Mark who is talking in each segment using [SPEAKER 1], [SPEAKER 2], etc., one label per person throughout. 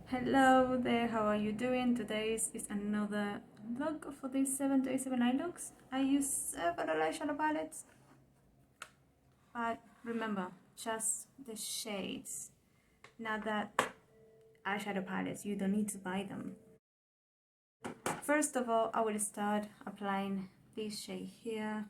[SPEAKER 1] Hello there, how are you doing? Today is another vlog for these 7 days 7 eye looks. I use several eyeshadow palettes, but remember, just the shades, not that eyeshadow palettes. You don't need to buy them. First of all, I will start applying this shade here.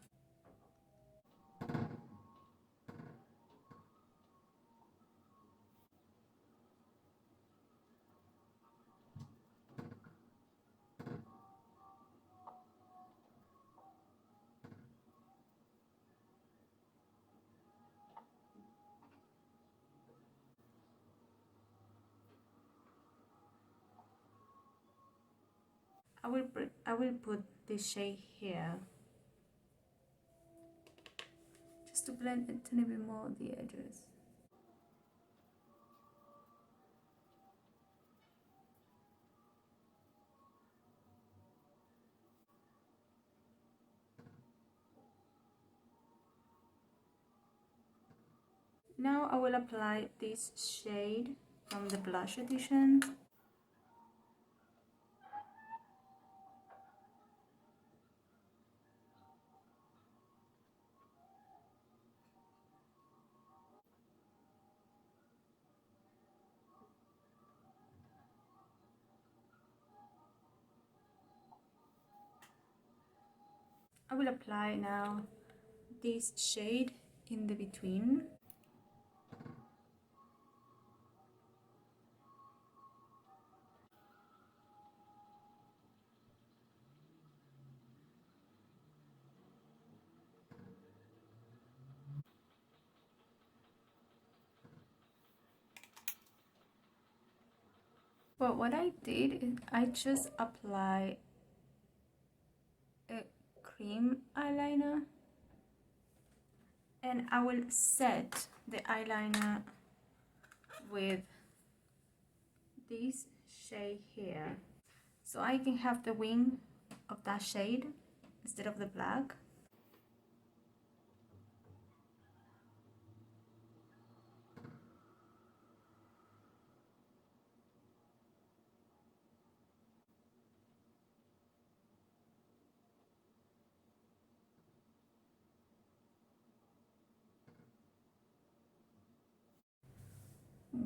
[SPEAKER 1] I will put this shade here just to blend a tiny bit more the edges. Now I will apply this shade from the blush edition. I will apply now this shade in the between. But what I did is I just apply a cream eyeliner and I will set the eyeliner with this shade here, so I can have the wing of that shade instead of the black.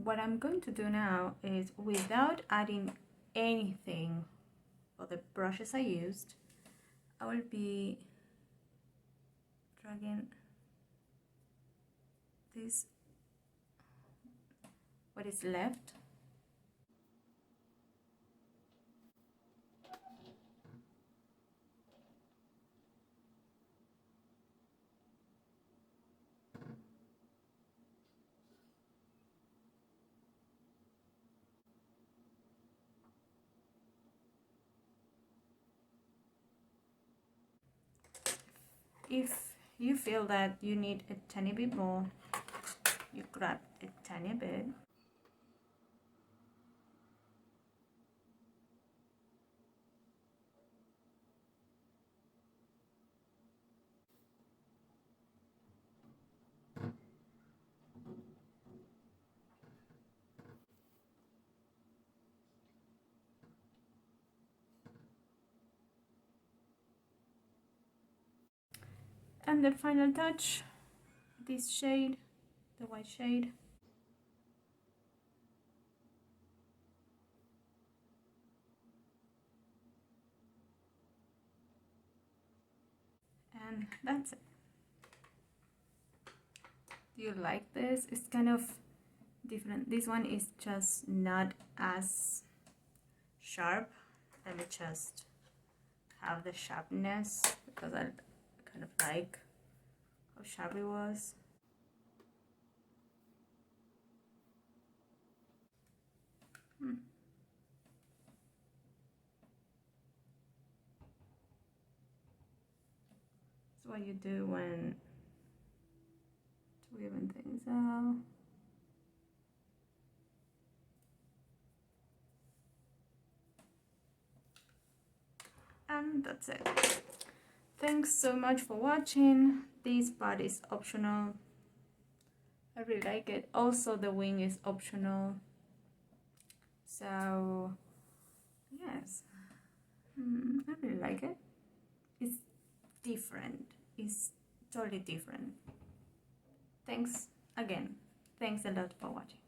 [SPEAKER 1] What I'm going to do now is, without adding anything for the brushes I used, I will be dragging this, what is left, if you feel that you need a tiny bit more, you grab a tiny bit. And the final touch, this shade, the white shade. And that's it. Do you like this? It's kind of different. This one is just not as sharp. Let me just have the sharpness because I kind of like how sharp it was. It's what you do when to even things out. And that's it. Thanks so much for watching. This part is optional. I really like it. Also, the wing is optional. So yes, I really like it. It's different. It's totally different. Thanks again. Thanks a lot for watching.